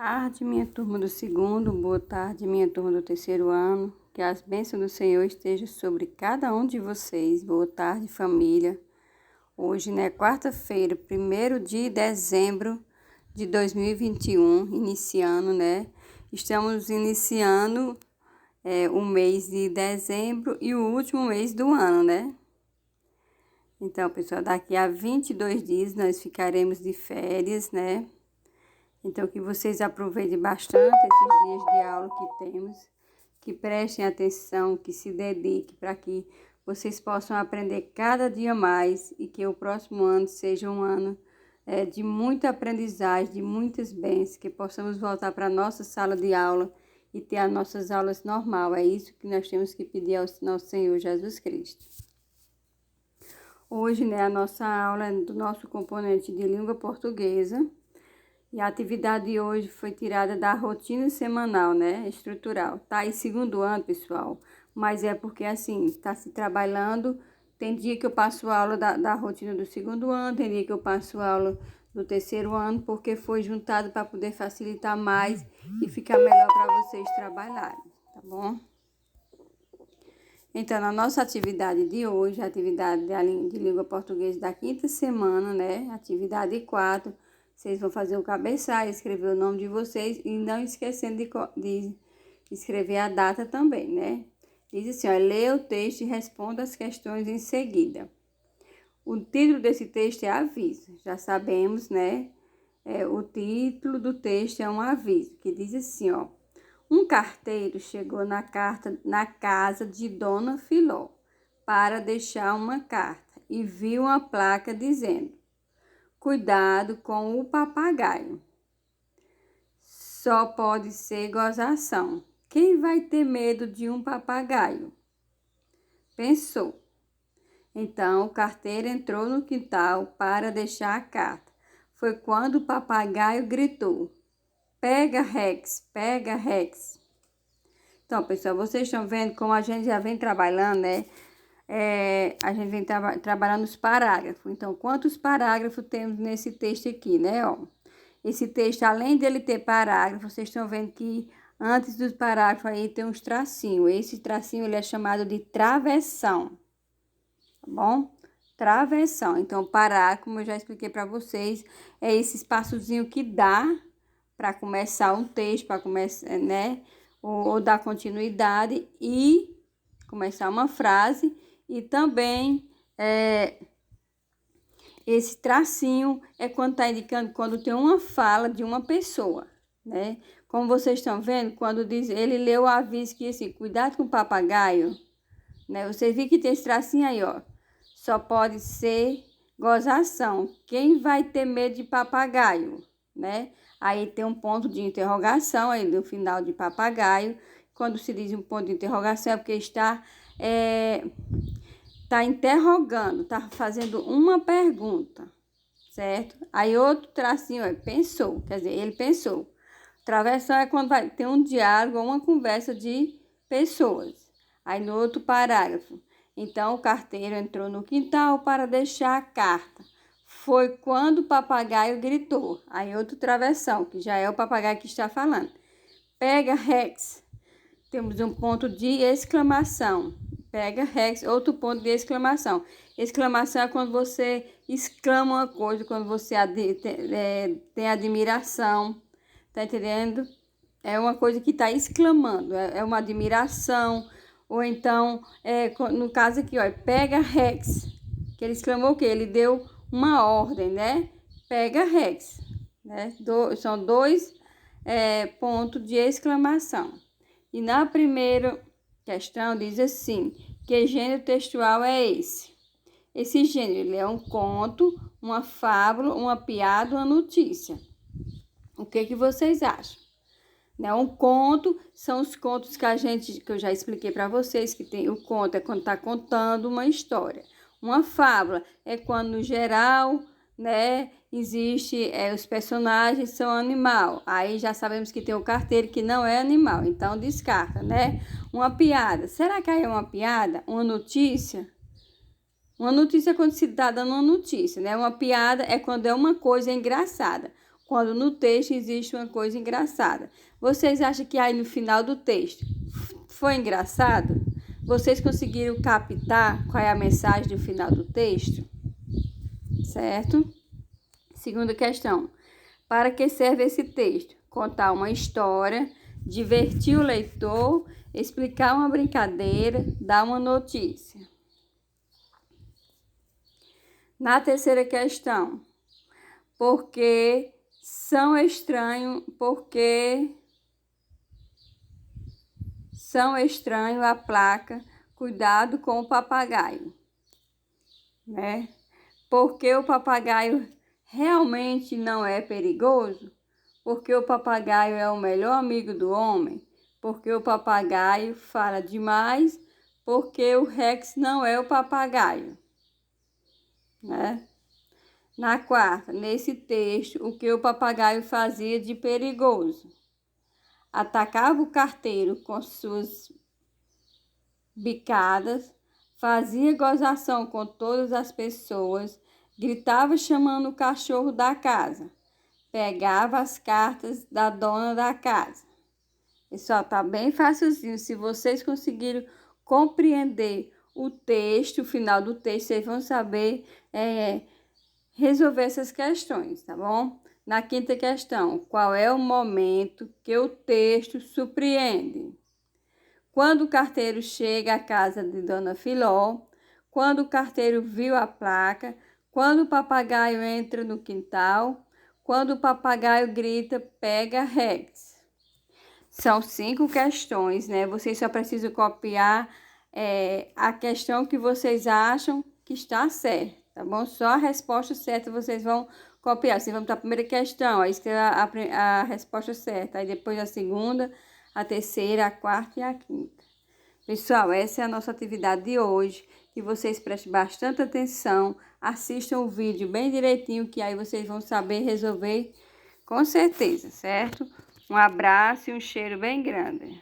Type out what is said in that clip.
Tarde, minha turma do segundo, boa tarde, minha turma do terceiro ano. Que as bênçãos do Senhor estejam sobre cada um de vocês. Boa tarde, família. Hoje, né, quarta-feira, 1º de dezembro de 2021, iniciando, né? Estamos iniciando o mês de dezembro e o último mês do ano, né? Então, pessoal, daqui a 22 dias nós ficaremos de férias, né? Então, que vocês aproveitem bastante esses dias de aula que temos, que prestem atenção, que se dediquem para que vocês possam aprender cada dia mais e que o próximo ano seja um ano de muita aprendizagem, de muitas bênçãos, que possamos voltar para a nossa sala de aula e ter as nossas aulas normal. É isso que nós temos que pedir ao nosso Senhor Jesus Cristo. Hoje, né, a nossa aula é do nosso componente de língua portuguesa. E a atividade de hoje foi tirada da rotina semanal, né, estrutural. Tá aí segundo ano, pessoal, mas é porque, assim, está se trabalhando. Tem dia que eu passo aula da rotina do segundo ano, tem dia que eu passo aula do terceiro ano, porque foi juntado para poder facilitar mais e ficar melhor para vocês trabalharem, tá bom? Então, na nossa atividade de hoje, a atividade de língua portuguesa da quinta semana, né, atividade 4, vocês vão fazer o cabeçalho, escrever o nome de vocês e não esquecendo de escrever a data também, né? Diz assim, ó, leia o texto e responda as questões em seguida. O título desse texto é aviso. Já sabemos, né? O título do texto é um aviso, que diz assim, ó. Um carteiro chegou na casa de Dona Filó para deixar uma carta e viu uma placa dizendo: cuidado com o papagaio. Só pode ser gozação. Quem vai ter medo de um papagaio? Pensou. Então, o carteiro entrou no quintal para deixar a carta. Foi quando o papagaio gritou: pega, Rex, pega, Rex. Então, pessoal, vocês estão vendo como a gente já vem trabalhando, né? A gente vem trabalhando os parágrafos. Então, quantos parágrafos temos nesse texto aqui, né? Ó, esse texto, além dele ter parágrafos, vocês estão vendo que antes dos parágrafos aí tem uns tracinhos. Esse tracinho ele é chamado de travessão, tá bom? Travessão. Então, parágrafo, como eu já expliquei para vocês, é esse espaçozinho que dá para começar um texto, para começar, né? Ou dar continuidade e começar uma frase. E também esse tracinho é quando está indicando quando tem uma fala de uma pessoa, né? Como vocês estão vendo, quando diz, ele leu o aviso que assim, cuidado com o papagaio, né? Você viu que tem esse tracinho aí, ó. Só pode ser gozação. Quem vai ter medo de papagaio, né? Aí tem um ponto de interrogação aí no final de papagaio. Quando se diz um ponto de interrogação é porque está interrogando, está fazendo uma pergunta, certo? Aí outro tracinho é pensou, quer dizer, ele pensou. Travessão é quando vai ter um diálogo ou uma conversa de pessoas. Aí no outro parágrafo, então o carteiro entrou no quintal para deixar a carta. Foi quando o papagaio gritou. Aí outro travessão, que já é o papagaio que está falando. Pega, Rex. Temos um ponto de exclamação. Pega, Rex, outro ponto de exclamação. Exclamação é quando você exclama uma coisa, quando você tem admiração. Tá entendendo? É uma coisa que está exclamando, é uma admiração. Ou então, no caso aqui, ó, pega, Rex. Que ele exclamou o quê? Ele deu uma ordem, né? Pega, Rex. Né? São dois pontos de exclamação. E na primeira questão diz assim, que gênero textual é esse? Esse gênero ele é um conto, uma fábula, uma piada, uma notícia. O que vocês acham? Né? Um conto são os contos que eu já expliquei para vocês, que tem o conto é quando está contando uma história. Uma fábula é quando, no geral, né, existe, os personagens são animal. Aí já sabemos que tem o carteiro que não é animal, então descarta, né? Uma piada. Será que aí é uma piada? Uma notícia? Uma notícia é quando se está dando uma notícia, né? Uma piada é quando é uma coisa engraçada. quando no texto existe uma coisa engraçada. Vocês acham que aí no final do texto foi engraçado? Vocês conseguiram captar qual é a mensagem do final do texto? Certo? Segunda questão. Para que serve esse texto? Contar uma história, divertir o leitor, explicar uma brincadeira, dar uma notícia. Na terceira questão. Porque são estranhos a placa cuidado com o papagaio, né? Porque o papagaio realmente não é perigoso? Porque o papagaio é o melhor amigo do homem? Porque o papagaio fala demais? Porque o Rex não é o papagaio, né? Na quarta, nesse texto, o que o papagaio fazia de perigoso? Atacava o carteiro com suas bicadas, fazia gozação com todas as pessoas, gritava chamando o cachorro da casa, pegava as cartas da dona da casa. Pessoal, tá bem facilzinho. Se vocês conseguiram compreender o texto, o final do texto, vocês vão saber resolver essas questões, tá bom? Na quinta questão, qual é o momento que o texto surpreende? Quando o carteiro chega à casa de Dona Filó, quando o carteiro viu a placa, quando o papagaio entra no quintal, quando o papagaio grita, pega Rex. São 5 questões, né? Vocês só precisam copiar a questão que vocês acham que está certa, tá bom? Só a resposta certa vocês vão copiar. Vocês vão para a primeira questão, aí escreva a resposta certa. Aí depois a segunda, a terceira, a quarta e a quinta. Pessoal, essa é a nossa atividade de hoje. Que vocês prestem bastante atenção, assistam o vídeo bem direitinho, que aí vocês vão saber resolver com certeza, certo? Um abraço e um cheiro bem grande.